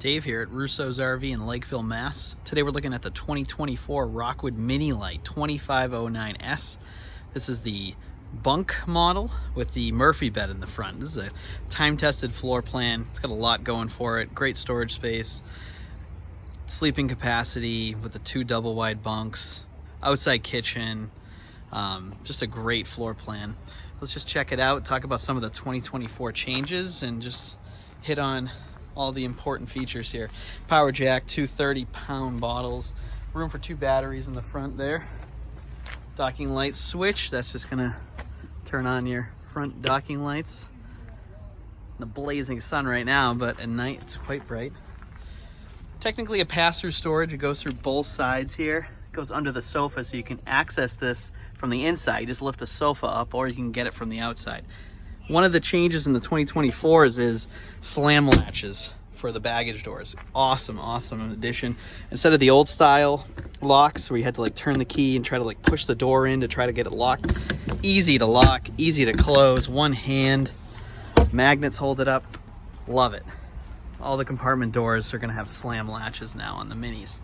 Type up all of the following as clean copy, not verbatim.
Dave here at Rousseau's RV in Lakeville, Mass. Today we're looking at the 2024 Rockwood Mini Lite 2509S. This is the bunk model with the Murphy bed in the front. This is a time-tested floor plan. It's got a lot going for it. Great storage space, sleeping capacity with the 2 double-wide bunks, outside kitchen, just a great floor plan. Let's just check it out, talk about some of the 2024 changes, and just hit on all the important features here. Power jack, 2 30-pound bottles, room for 2 batteries in the front there. Docking light switch, that's just gonna turn on your front docking lights. The blazing sun right now, but at night it's quite bright. Technically a pass-through storage. It goes through both sides here. It goes under the sofa, so you can access this from the inside. You just lift the sofa up, or you can get it from the outside. One of the changes in the 2024s is slam latches for the baggage doors. Awesome addition. Instead of the old style locks where you had to like turn the key and try to like push the door in to try to get it locked. Easy to lock, easy to close, one hand. Magnets hold it up. Love it. All the compartment doors are gonna have slam latches now on the minis.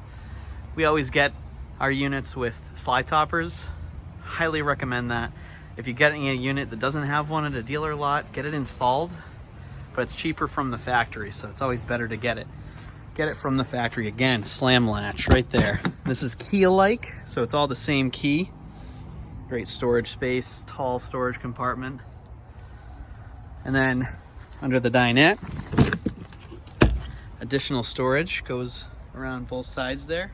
We always get our units with slide toppers. Highly recommend that. If you're getting a unit that doesn't have one at a dealer lot, get it installed, but it's cheaper from the factory, so it's always better to get it from the factory. Again, slam latch right there. This is key-alike, so it's all the same key. Great storage space, tall storage compartment. And then under the dinette, additional storage goes around both sides there.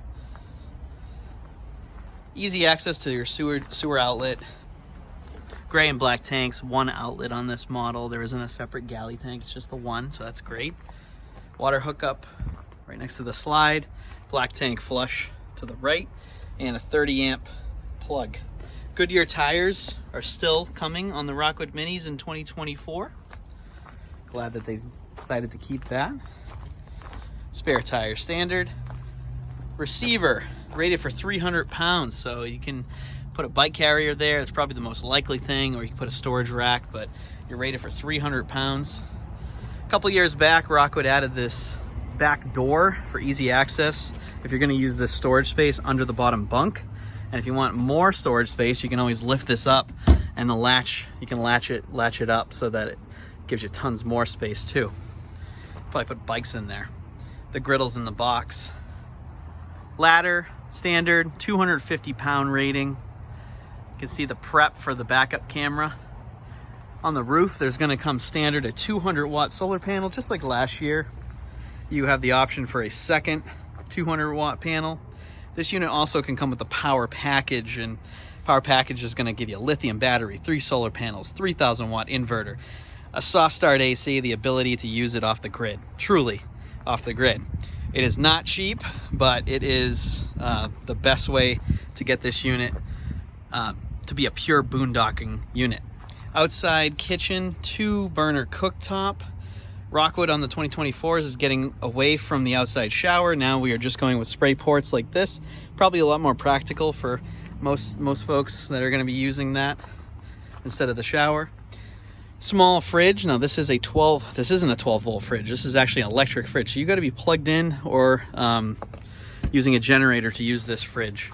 Easy access to your sewer outlet. Gray and black tanks, 1 outlet on this model. There isn't a separate galley tank, it's just the one, so that's great. Water hookup right next to the slide. Black tank flush to the right, and a 30 amp plug. Goodyear tires are still coming on the Rockwood Minis in 2024. Glad that they decided to keep that. Spare tire standard. Receiver rated for 300 pounds, so you can put a bike carrier there. It's probably the most likely thing, or you can put a storage rack, but you're rated for 300 pounds. A couple years back, Rockwood added this back door for easy access if you're going to use this storage space under the bottom bunk. And if you want more storage space, you can always lift this up, and the latch, you can latch it up so that it gives you tons more space too. Probably put bikes in there. The griddle's in the box. Ladder, standard, 250-pound rating. You can see the prep for the backup camera. On the roof, there's going to come standard a 200-watt solar panel, just like last year. You have the option for a second 200-watt panel. This unit also can come with a power package, and power package is going to give you a lithium battery, 3 solar panels, 3,000-watt inverter, a soft start AC, the ability to use it off the grid, truly off the grid. It is not cheap, but it is the best way to get this unit to be a pure boondocking unit. Outside kitchen, 2-burner cooktop. Rockwood on the 2024s is getting away from the outside shower. Now we are just going with spray ports like this. Probably a lot more practical for most folks that are going to be using that instead of the shower. Small fridge. Now this isn't a 12-volt fridge. This is actually an electric fridge. So you got to be plugged in or using a generator to use this fridge,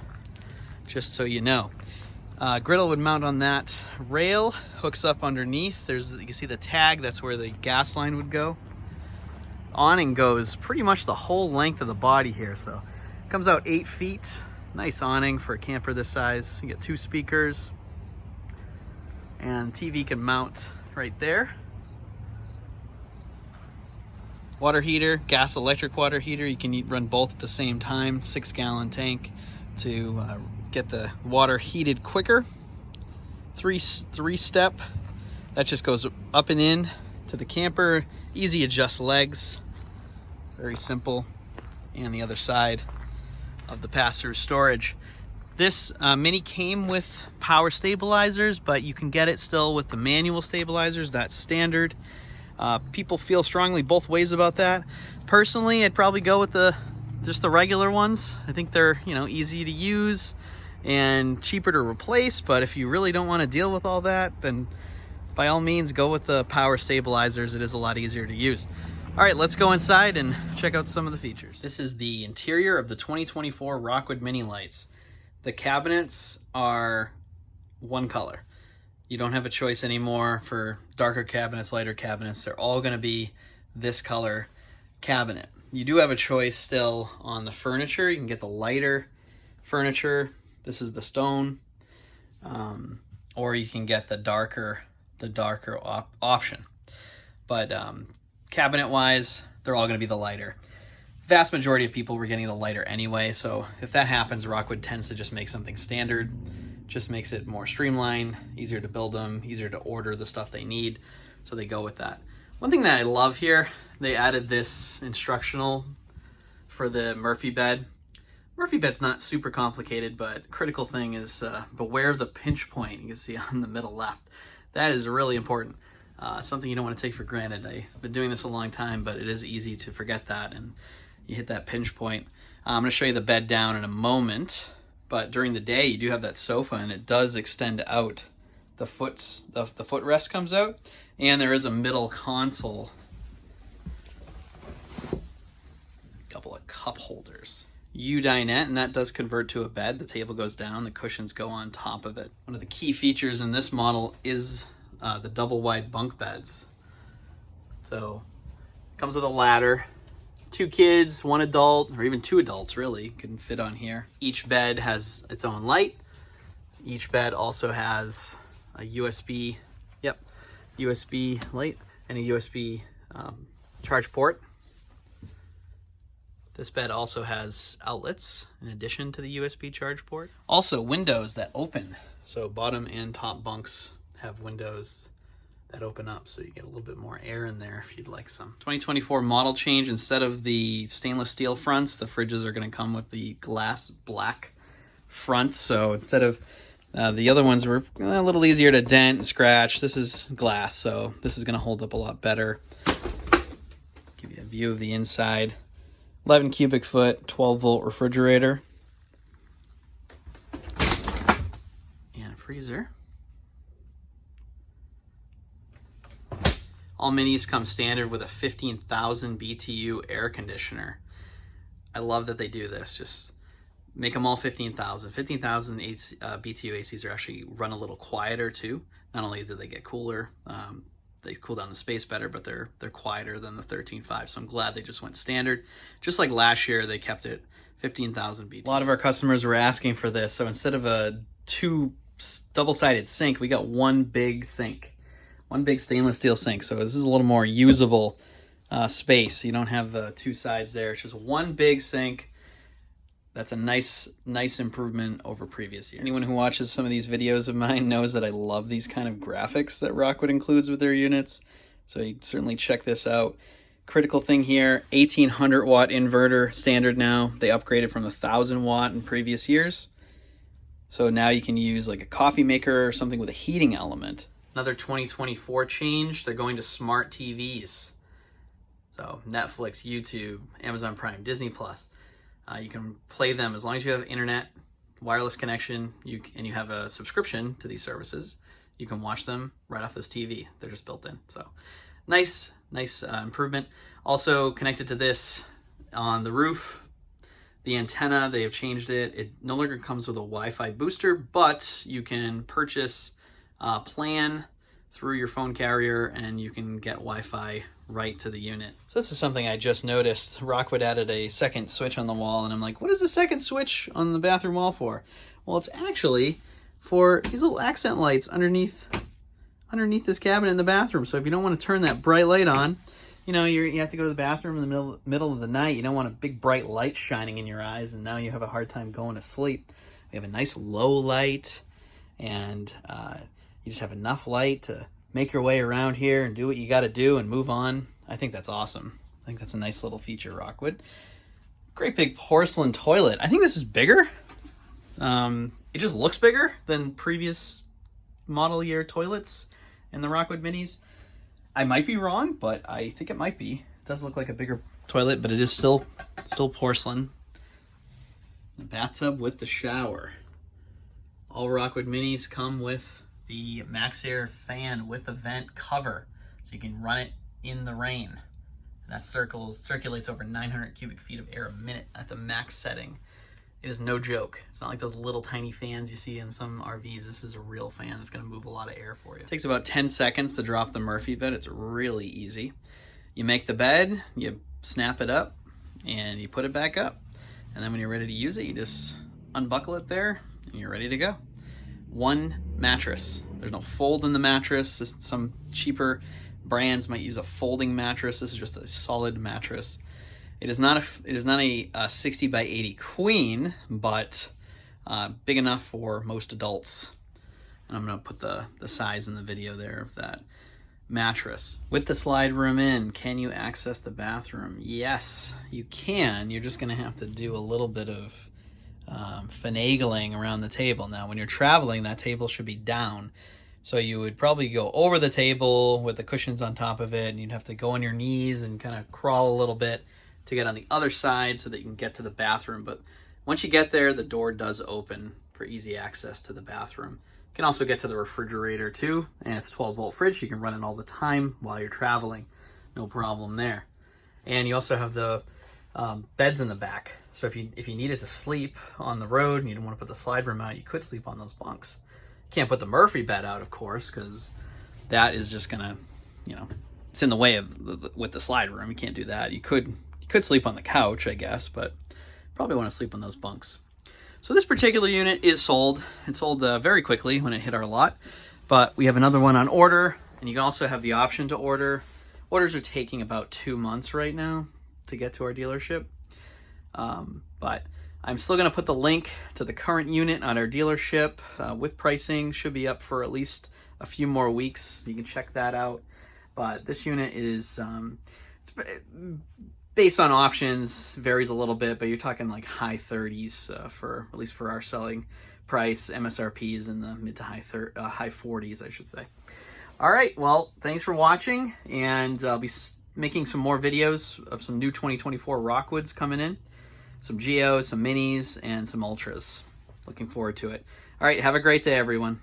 just so you know. Griddle would mount on that rail, hooks up underneath. You can see the tag, that's where the gas line would go. Awning goes pretty much the whole length of the body here, so it comes out 8 feet. Nice awning for a camper this size. You get 2 speakers, and TV can mount right there. Water heater, gas electric water heater. You can run both at the same time. 6-gallon tank to get the water heated quicker. 3-step, that just goes up and in to the camper. Easy adjust legs, very simple. And the other side of the pass-through storage. This Mini came with power stabilizers, but you can get it still with the manual stabilizers. That's standard. People feel strongly both ways about that. Personally, I'd probably go with just the regular ones. I think they're, easy to use and cheaper to replace, but if you really don't want to deal with all that, then by all means go with the power stabilizers. It is a lot easier to use. All right, let's go inside and check out some of the features. This is the interior of the 2024 Rockwood Mini Lights. The cabinets are one color. You don't have a choice anymore for darker cabinets, lighter cabinets. They're all going to be this color cabinet. You do have a choice still on the furniture. You can get the lighter furniture. This is the stone. Or you can get the darker option. But cabinet-wise, they're all going to be the lighter. Vast majority of people were getting the lighter anyway, so if that happens, Rockwood tends to just make something standard. Just makes it more streamlined, easier to build them, easier to order the stuff they need, so they go with that. One thing that I love here, they added this instructional for the Murphy bed. Murphy bed's not super complicated, but critical thing is beware of the pinch point. You can see on the middle left. That is really important. Something you don't want to take for granted. I've been doing this a long time, but it is easy to forget that, and you hit that pinch point. I'm going to show you the bed down in a moment, but during the day you do have that sofa, and it does extend out. The footrest comes out, and there is a middle console. A couple of cup holders. U-dinette, and that does convert to a bed. The table goes down, the cushions go on top of it. One of the key features in this model is the double wide bunk beds. So it comes with a ladder. 2 kids, 1 adult, or even 2 adults really can fit on here. Each bed has its own light. Each bed also has a USB light and a USB charge port. This bed also has outlets in addition to the USB charge port. Also windows that open. So bottom and top bunks have windows that open up, so you get a little bit more air in there if you'd like some. 2024 model change, instead of the stainless steel fronts, the fridges are going to come with the glass black front. So instead of the other ones were a little easier to dent and scratch, this is glass, so this is going to hold up a lot better. Give you a view of the inside. 11 cubic foot, 12 volt refrigerator. And a freezer. All minis come standard with a 15,000 BTU air conditioner. I love that they do this. Just make them all 15,000. 15,000 BTU ACs are actually run a little quieter too. Not only do they get cooler, they cool down the space better, but they're quieter than the 13.5. So I'm glad they just went standard. Just like last year, they kept it 15,000 BTU. A lot of our customers were asking for this. So instead of a 2 double-sided sink, we got one big sink. One big stainless steel sink. So this is a little more usable space. You don't have 2 sides there. It's just one big sink. That's a nice improvement over previous years. Anyone who watches some of these videos of mine knows that I love these kind of graphics that Rockwood includes with their units. So you certainly check this out. Critical thing here, 1800 watt inverter standard now. They upgraded from 1000 watt in previous years. So now you can use like a coffee maker or something with a heating element. Another 2024 change, they're going to smart TVs. So Netflix, YouTube, Amazon Prime, Disney Plus. You can play them as long as you have internet, wireless connection, and you have a subscription to these services. You can watch them right off this TV. They're just built in. So nice improvement. Also connected to this on the roof, the antenna, they have changed it. It no longer comes with a Wi-Fi booster, but you can purchase a plan through your phone carrier and you can get Wi-Fi right to the unit. So this is something I just noticed. Rockwood added a second switch on the wall, and I'm like, what is the second switch on the bathroom wall for? Well, it's actually for these little accent lights underneath this cabinet in the bathroom. So if you don't want to turn that bright light on, you know, you have to go to the bathroom in the middle of the night. You don't want a big bright light shining in your eyes, and now you have a hard time going to sleep. We have a nice low light, and you just have enough light to make your way around here and do what you got to do and move on. I think that's awesome. I think that's a nice little feature, Rockwood. Great big porcelain toilet. I think this is bigger. It just looks bigger than previous model year toilets in the Rockwood Minis. I might be wrong, but I think it might be. It does look like a bigger toilet, but it is still porcelain. The bathtub with the shower. All Rockwood Minis come with the Maxxaire fan with a vent cover, so you can run it in the rain. That circulates over 900 cubic feet of air a minute at the max setting. It is no joke. It's not like those little tiny fans you see in some RVs. This is a real fan. It's going to move a lot of air for you. It takes about 10 seconds to drop the Murphy bed. It's really easy. You make the bed, you snap it up, and you put it back up. And then when you're ready to use it, you just unbuckle it there, and you're ready to go. One mattress. There's no fold in the mattress. Some cheaper brands might use a folding mattress. This is just a solid mattress. It is not a 60 by 80 queen, but big enough for most adults. And I'm going to put the size in the video there of that mattress. With the slide room in, can you access the bathroom? Yes, you can. You're just going to have to do a little bit of finagling around the table. Now, when you're traveling, that table should be down. So you would probably go over the table with the cushions on top of it, and you'd have to go on your knees and kind of crawl a little bit to get on the other side so that you can get to the bathroom. But once you get there, the door does open for easy access to the bathroom. You can also get to the refrigerator too, and it's a 12-volt fridge. You can run it all the time while you're traveling. No problem there. And you also have the beds in the back. So if you needed to sleep on the road and you didn't want to put the slide room out, you could sleep on those bunks. You can't put the Murphy bed out, of course, because that is just gonna, it's in the way of with the slide room. You can't do that. You could sleep on the couch, I guess, but probably want to sleep on those bunks. So this particular unit is sold. It sold very quickly when it hit our lot, but we have another one on order, and you can also have the option to order. Orders are taking about 2 months right now to get to our dealership, but I'm still going to put the link to the current unit on our dealership with pricing. Should be up for at least a few more weeks. You can check that out. But this unit is it's based on options, varies a little bit, but you're talking like high 30s for at least for our selling price. MSRP is in the mid to high 40s, I should say. All right, well, thanks for watching, and I'll be making some more videos of some new 2024 Rockwoods coming in. Some Geos, some Minis, and some Ultras. Looking forward to it. All right, have a great day, everyone.